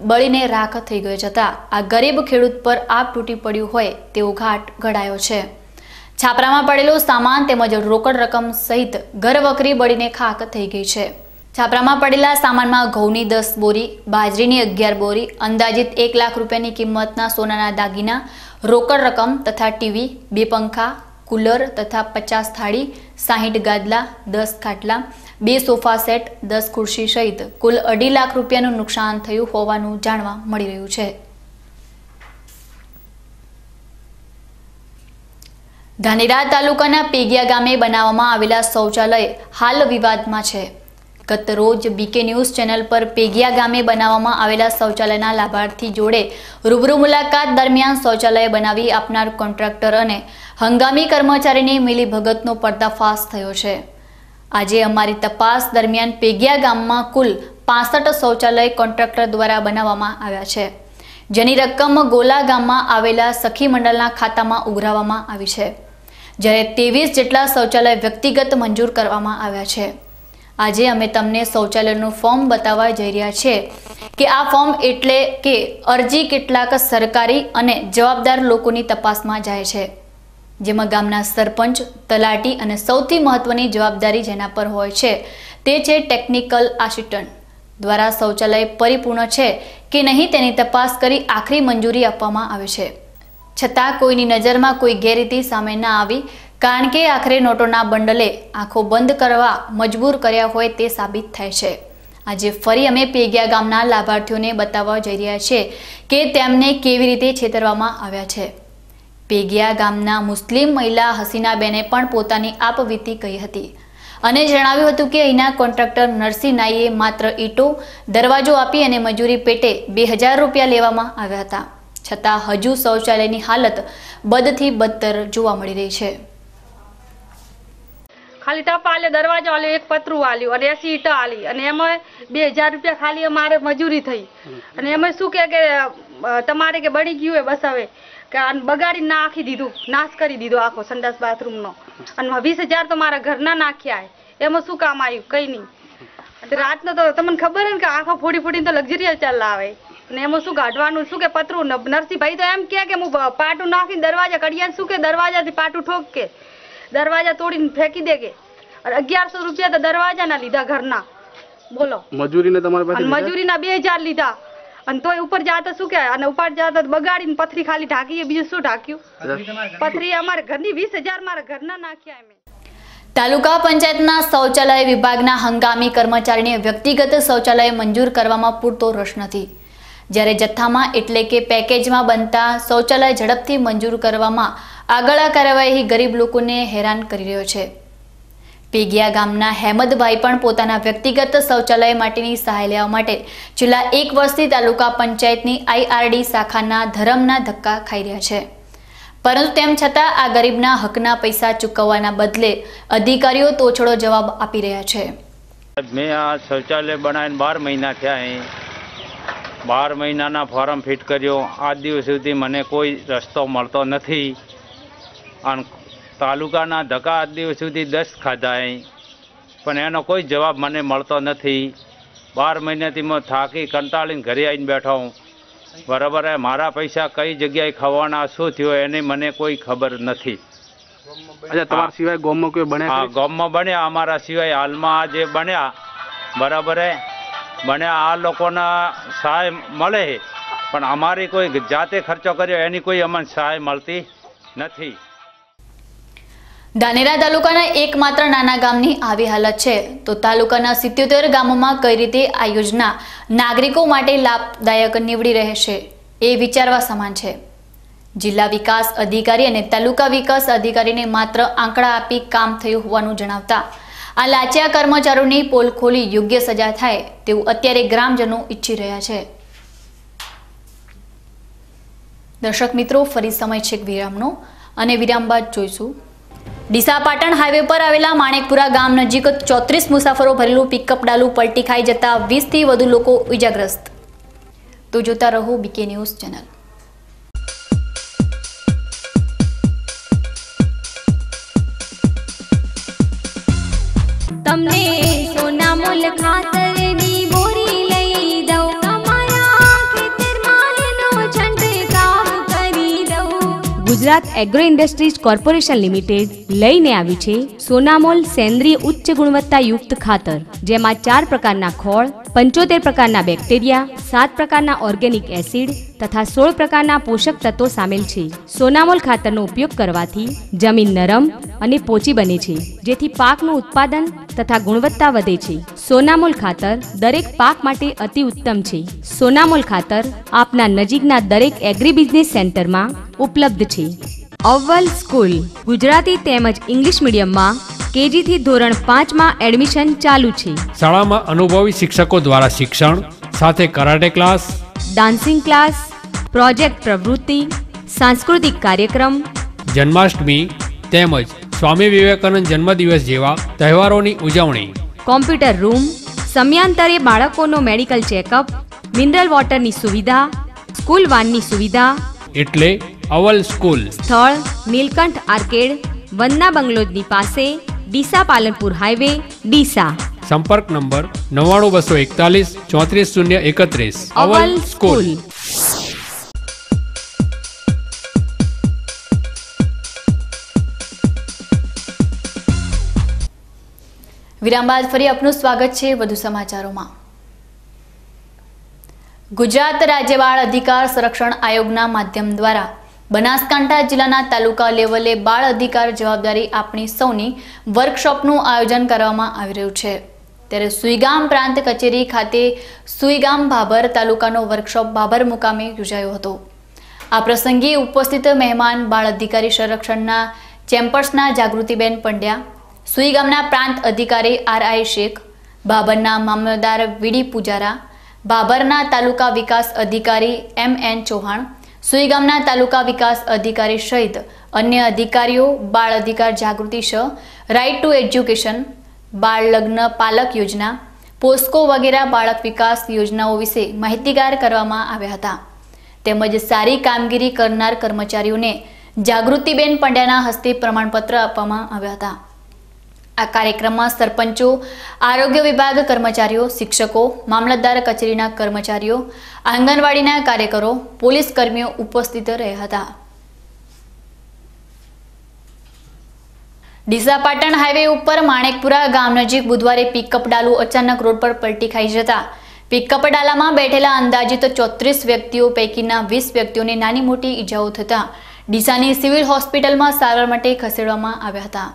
[SPEAKER 1] બળીને રાખ થઈ ગયો જતા આ ગરીબ ખેડૂત પર આગ તૂટી પડ્યું હોય તેવો ઘાટ ઘડાયો છે. છાપરામાં પડેલો સામાન તેમજ રોકડ રકમ સહિત ઘરવખરી બળીને ખાક થઈ ગઈ છે. છાપરામાં પડેલા સામાનમાં ઘઉંની 10 બોરી, બાજરીની 11 બોરી, અંદાજિત 1 લાખ રૂપિયાની કિંમતના સોનાના દાગીના, રોકડ રકમ તથા ટીવી, 2 પંખા, કુલર તથા 50 થાળી, 60 ગાદલા, 10 ખાટલા, 2 સોફા સેટ, 10 ખુરશી સહિત કુલ 2.5 લાખ રૂપિયાનું નુકસાન થયું હોવાનું જાણવા મળી રહ્યું છે. ધાનેરા તાલુકાના પેગિયા ગામે બનાવવામાં આવેલા શૌચાલય હાલ વિવાદમાં છે. ગત રોજ બીકે ન્યૂઝ ચેનલ પર પેગિયા ગામે બનાવવામાં આવેલા શૌચાલયના લાભાર્થી જોડે રૂબરૂ મુલાકાત દરમિયાન શૌચાલય બનાવી આપનાર કોન્ટ્રાક્ટર અને હંગામી કર્મચારીની મિલીભગતનો પર્દાફાશ થયો છે. આજે અમારી તપાસ દરમિયાન પેગિયા ગામમાં કુલ 65 શૌચાલય કોન્ટ્રાક્ટર દ્વારા બનાવવામાં આવ્યા છે, જેની રકમ ગોલા ગામમાં આવેલા સખી મંડળના ખાતામાં ઉઘરાવવામાં આવી છે, જ્યારે 23 જેટલા શૌચાલય વ્યક્તિગત મંજૂર કરવામાં આવ્યા છે. આજે અમે તમને શૌચાલયનું ફોર્મ બતાવવા જઈ રહ્યા છીએ કે આ ફોર્મ એટલે કે અરજી કેટલાક સરકારી અને જવાબદાર લોકોની તપાસમાં જાય છે, જેમાં ગામના સરપંચ, તલાટી અને સૌથી મહત્વની જવાબદારી જેના પર હોય છે તે છે ટેકનિકલ આસિસ્ટન્ટ દ્વારા શૌચાલય પરિપૂર્ણ છે કે નહીં તેની તપાસ કરી આખરી મંજૂરી આપવામાં આવે છે. છતાં કોઈની નજરમાં કોઈ ગેરરીતિ સામે ના આવી, કારણ કે આખરે નોટોના બંડલે આંખો બંધ કરવા મજબૂર કર્યા હોય તે સાબિત થાય છે. આજે ફરી અમે પેગિયા ગામના લાભાર્થીઓને બતાવવા જઈ રહ્યા છીએ કે તેમને કેવી રીતે છેતરવામાં આવ્યા છે. પેગિયા ગામના મુસ્લિમ મહિલા હસીનાબેને પણ પોતાની આપવીતી કહી હતી અને જણાવ્યું હતું કે અહીંના કોન્ટ્રાક્ટર નરસિંહ નાઈએ માત્ર ઈંટો, દરવાજો આપી અને મજૂરી પેટે 2000 રૂપિયા લેવામાં આવ્યા હતા. છતાં હજુ શૌચાલયની હાલત બદથી બદતર જોવા મળી રહી છે.
[SPEAKER 15] ખાલી ટપ આલે, દરવાજો આલ્યો, એક પતરું આલ્યું અને 80 ઈંટો આલી અને એમાં 2000 રૂપિયા ખાલી અમારે મજૂરી થઈ. અને એમાં શું કે તમારે કે બળી ગયું હોય બસ હવે કે બગાડી નાખી દીધું, નાશ કરી દીધો આખો સંડાસ બાથરૂમનો અને 20000 તો મારા ઘરના નાખ્યા. એમાં શું કામ આવ્યું? કઈ નહીં. રાતનો તો તમને ખબર ને કે આંખો ફોડી ફોડીને તો લક્ઝરિયલ ચાલ આવે અને એમાં શું કાઢવાનું, શું કે પતરું. નરસિંહભાઈ તો એમ કે હું પાટું નાખીને દરવાજા કડિયા, શું કે દરવાજાથી પાટું ઠોક કે દરવાજા તોડીને ફેંકી દે કે 1100 રૂપિયા તો દરવાજાના લીધા ઘરના. બોલો, મજૂરીને તમારી પાસે મજૂરીના 2000 લીધા અને તોય ઉપર જાતા શું કે અને ઉપર જાતા બગાડીને પથરી ખાલી ઢાંકીએ, બીજું શું ઢાંક્યું? પથરી અમારા ઘરની 20000 મારા ઘરના નાખ્યા. અમે
[SPEAKER 1] તાલુકા પંચાયતના શૌચાલય વિભાગના હંગામી કર્મચારીને વ્યક્તિગત શૌચાલય મંજૂર કરવામાં પૂરતો રસ નથી, જ્યારે જથ્થામાં એટલે કે પેકેજમાં બનતા શૌચાલય ઝડપથી મંજૂર કરવામાં આગળ આ કાર્યવાહી ગરીબ લોકોને હેરાન કરી રહ્યો છે. પેગિયા ગામના હેમદભાઈ પણ પોતાના વ્યક્તિગત શૌચાલય માટેની સહાય લેવા માટે છેલ્લા 1 વર્ષથી તાલુકા પંચાયતની IRD શાખાના ધરમના ધક્કા ખાઈ રહ્યા છે, પરંતુ તેમ છતાં આ ગરીબના હકના પૈસા ચૂકવવાના બદલે અધિકારીઓ તોછડો જવાબ આપી રહ્યા છે.
[SPEAKER 16] મેં આ શૌચાલય બનાવીને 12 મહિના થયા. 12 મહિનાના ફોર્મ ફિટ કર્યો, આજ દિવસ સુધી મને કોઈ રસ્તો મળતો નથી અને તાલુકાના ધક્કા આજ દિવસ સુધી 10 ખાધા પણ એનો કોઈ જવાબ મને મળતો નથી. 12 મહિનાથી હું થાકી કંટાળીને ઘરે આવીને બેઠો હું. બરાબર, મારા પૈસા કઈ જગ્યાએ ખવાના, શું થયું એની મને કોઈ ખબર નથી. તમારા સિવાય ગામમાં કોઈ બન્યા? હા, ગામમાં બન્યા. અમારા સિવાય હાલમાં જે બન્યા, બરાબર બન્યા, આ લોકોના સહાય મળે પણ અમારી કોઈ જાતે ખર્ચો કર્યો એની કોઈ અમને સહાય મળતી નથી.
[SPEAKER 1] ધાનેરા તાલુકાના એકમાત્ર નાના ગામની આવી હાલત છે તો તાલુકાના 77 ગામોમાં કઈ રીતે આ યોજના નાગરિકો માટે લાભદાયક નીવડી રહેશે એ વિચારવા સમાન છે. જિલ્લા વિકાસ અધિકારી અને તાલુકા વિકાસ અધિકારીને માત્ર આંકડા આપી કામ થયું હોવાનું જણાવતા આ લાચાર કર્મચારીઓની પોલ ખોલી યોગ્ય સજા થાય તેવું અત્યારે ગ્રામજનો ઈચ્છી રહ્યા છે। દર્શક મિત્રો, ફરી સમય છે વિરામનો અને વિરામ બાદ જોઈશું ડીસા પાટણ હાઈવે પર આવેલા માણેકપુરા ગામ નજીક 34 મુસાફરો ભરેલું પિકઅપ ડાલુ પલટી ખાઈ જતા 20 થી વધુ લોકો ઈજાગ્રસ્ત। તો જોતા રહો બીકે ન્યૂઝ ચેનલ।
[SPEAKER 17] તમને સોનામોલ ખાતરની બોરી લઈ દઉં, તમારા ખેતરમાં એનો છંટકાવ કરી દઉં।
[SPEAKER 18] Gujarat agro industries corporation limited લઈને આવી છે સોનામોલ સેન્દ્રીય ઉચ્ચ ગુણવત્તાયુક્ત ખાતર, જેમાં 4 પ્રકારના ખોળ, 75 પ્રકારના બેક્ટેરિયા, 7 પ્રકારના ઓર્ગેનિક એસિડ તથા 16 પ્રકારના પોષક તત્વો સામેલ છે। સોનામોલ ખાતરનો ઉપયોગ કરવાથી જમીન નરમ અને પોચી બને છે, જેથી પાકનું ઉત્પાદન તથા ગુણવત્તા વધે છે। સોનામોલ ખાતર દરેક પાક માટે અતિ ઉત્તમ છે। સોનામોલ ખાતર આપના નજીકના દરેક એગ્રી બિઝનેસ સેન્ટરમાં ઉપલબ્ધ છે। અવ્વલ સ્કૂલ ગુજરાતી તેમજ ઇંગ્લિશ મીડિયમમાં કેજી થી ધોરણ 5 માં એડમિશન ચાલુ છે।
[SPEAKER 19] શાળામાં અનુભવી શિક્ષકો દ્વારા શિક્ષણ સાથે karate class,
[SPEAKER 18] dancing class, project પ્રવૃત્તિ, સાંસ્કૃતિક કાર્યક્રમ,
[SPEAKER 19] જન્માષ્ટમી તેમજ સ્વામી વિવેકાનંદ જન્મદિવસ જેવા તહેવારોની ઉજવણી,
[SPEAKER 18] કોમ્પ્યુટર રૂમ, સમયાંતરે બાળકોનો મેડિકલ ચેકઅપ, મિનરલ વોટરની સુવિધા, સ્કૂલ વાનની સુવિધા।
[SPEAKER 19] એટલે અવ્વલ સ્કૂલ।
[SPEAKER 18] સ્થળ નીલકંઠ આર્કેડ, વંદના બંગલોજની પાસે, ડીસા પાલનપુર હાઈવે, ડીસા।
[SPEAKER 19] સંપર્ક નંબર 99241 34031।
[SPEAKER 18] અવ્વલ સ્કૂલ।
[SPEAKER 1] વિરામ બાદ ફરી આપનું સ્વાગત છે વધુ સમાચારોમાં। ગુજરાત રાજ્ય બાળ અધિકાર સંરક્ષણ આયોગના માધ્યમ દ્વારા બનાસકાંઠા જિલ્લાના તાલુકા લેવલે બાળ અધિકાર જવાબદારી આપણી સૌની વર્કશોપનું આયોજન કરવામાં આવી રહ્યું છે। ત્યારે સુઈગામ પ્રાંત કચેરી ખાતે સુઈગામ ભાભર તાલુકાનો વર્કશોપ ભાભર મુકામે યોજાયો હતો। આ પ્રસંગે ઉપસ્થિત મહેમાન બાળ અધિકારી સંરક્ષણના ચેમ્બર્સના જાગૃતિબેન પંડ્યા, સુઈગામના પ્રાંત અધિકારી RI શેખ, ભાભરના મામલતદાર વીડી પૂજારા, ભાભરના તાલુકા વિકાસ અધિકારી MN ચૌહાણ, સુઈગામના તાલુકા વિકાસ અધિકારી સહિત અન્ય અધિકારીઓ બાળ અધિકાર જાગૃતિ શ, રાઇટ ટુ એજ્યુકેશન, બાળ લગ્ન પાલક યોજના, પોસ્કો વગેરે બાળક વિકાસ યોજનાઓ વિશે માહિતીગાર કરવામાં આવ્યા હતા। તેમજ સારી કામગીરી કરનાર કર્મચારીઓને જાગૃતિબેન પંડ્યાના હસ્તે પ્રમાણપત્ર આપવામાં આવ્યા હતા। આ કાર્યક્રમમાં સરપંચો, આરોગ્ય વિભાગ કર્મચારીઓ, શિક્ષકો, મામલતદાર કચેરીના કર્મચારીઓ, આંગણવાડીના કાર્યકરો, પોલીસ કર્મીઓ ઉપસ્થિત રહ્યા હતા। ડીસા પાટણ હાઈવે ઉપર માણેકપુરા ગામ નજીક બુધવારે પિકઅપ ડાલુ અચાનક રોડ પર પલટી ખાઈ જતા પિકઅપ ડાલામાં બેઠેલા અંદાજિત 34 વ્યક્તિઓ પૈકીના 20 વ્યક્તિઓને નાની મોટી ઈજાઓ થતા ડીસાની સિવિલ હોસ્પિટલમાં સારવાર માટે ખસેડવામાં આવ્યા હતા।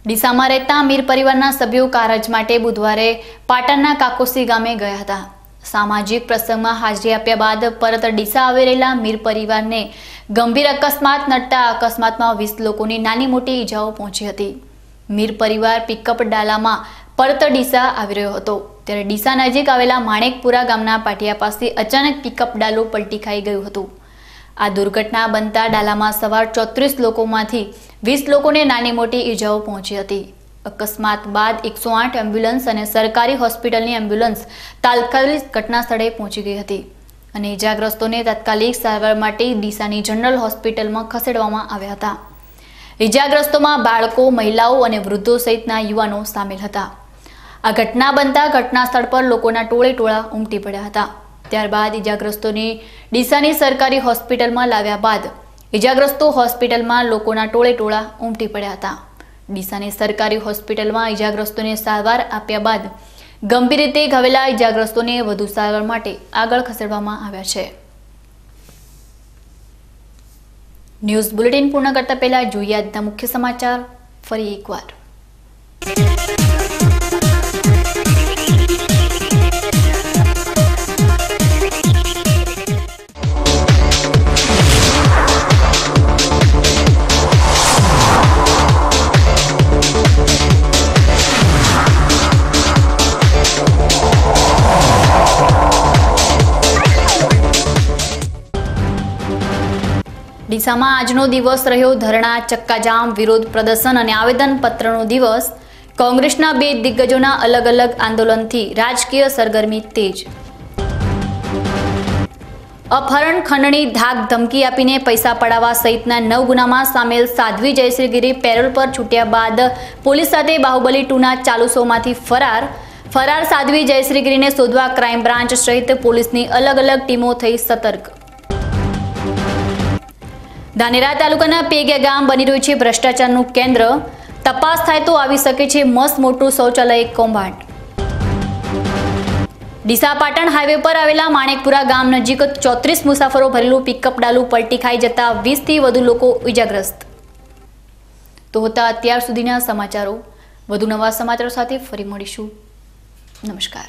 [SPEAKER 1] ડીસામાં રહેતા મીર પરિવારના સભ્યો કારજ માટે બુધવારે પાટણના કાકોસી ગામે ગયા હતા। સામાજિક પ્રસંગમાં હાજરી આપ્યા બાદ પરત ડીસા આવી રહેલા મીર પરિવારને ગંભીર અકસ્માત નડતા અકસ્માતમાં 20 લોકોની નાની મોટી ઈજાઓ પહોંચી હતી। મીર પરિવાર પિકઅપ ડાલામાં પરત ડીસા આવી રહ્યો હતો ત્યારે ડીસા નજીક આવેલા માણેકપુરા ગામના પાટિયા પાસે અચાનક પિકઅપ ડાલો પલટી ખાઈ ગયું હતું। આ દુર્ઘટના બનતા ડાલામાં સવાર 34 લોકોમાંથી 20 લોકોને નાની મોટી ઈજાઓ પહોંચી હતી। અકસ્માત બાદ 108 એમ્બ્યુલન્સ અને સરકારી હોસ્પિટલની એમ્બ્યુલન્સ તાત્કાલિક ઘટના સ્થળે પહોંચી ગઈ હતી અને ઈજાગ્રસ્તોને તાત્કાલિક સારવાર માટે ડીસાની જનરલ હોસ્પિટલમાં ખસેડવામાં આવ્યા હતા। ઈજાગ્રસ્તોમાં બાળકો, મહિલાઓ અને વૃદ્ધો સહિતના યુવાનો સામેલ હતા। આ ઘટના બનતા ઘટના સ્થળ પર લોકોના ટોળે ટોળા ઉમટી પડ્યા હતા। ત્યારબાદ ઈજાગ્રસ્તોને ડીસાની સરકારી હોસ્પિટલમાં લાવ્યા બાદ ઈજાગ્રસ્તો હોસ્પિટલમાં લોકોના ટોળે ટોળા ઉમટી પડ્યા હતા। ડીસાની સરકારી હોસ્પિટલમાં ઈજાગ્રસ્તોને સારવાર આપ્યા બાદ ગંભીર રીતે ઘવાયેલા ઈજાગ્રસ્તોને વધુ સારવાર માટે આગળ ખસેડવામાં આવ્યા છે। ન્યૂઝ બુલેટિન પૂર્ણ કરતા પહેલા જોઈએ આજના મુખ્ય સમાચાર ફરી એકવાર। ડીસામાં આજનો દિવસ રહ્યો ધરણા, ચક્કાજામ, વિરોધ પ્રદર્શન અને આવેદનપત્રનો દિવસ. કોંગ્રેસના બે દિગ્ગજોના અલગ અલગ આંદોલનથી રાજકીય સરગર્મી તેજ. અપહરણ, ખંડણી, ધાક ધમકી આપીને પૈસા પડાવવા સહિતના 9 ગુનામાં સામેલ સાધ્વી જયશ્રીગીરી પેરોલ પર છૂટ્યા બાદ પોલીસ સાથે બાહુબલી 2ના ચાલુ શોમાંથી ફરાર. સાધ્વી જયશ્રીગીરીને શોધવા ક્રાઇમ બ્રાન્ચ સહિત પોલીસની અલગ અલગ ટીમો થઈ સતર્ક. ધાનેરા તાલુકાના પેગિયા ગામ બની રહ્યું છે ભ્રષ્ટાચારનું કેન્દ્ર. તપાસ થાય તો આવી શકે છે મસ્ત મોટું શૌચાલય કૌભાંડ. ડીસા પાટણ હાઈવે પર આવેલા માણેકપુરા ગામ નજીક 34 મુસાફરો ભરેલું પિકઅપ ડાલુ પલટી ખાઈ જતા 20થી વધુ લોકો ઇજાગ્રસ્ત. તો હતા અત્યાર સુધીના સમાચારો. વધુ નવા સમાચારો સાથે ફરી મળીશું. નમસ્કાર.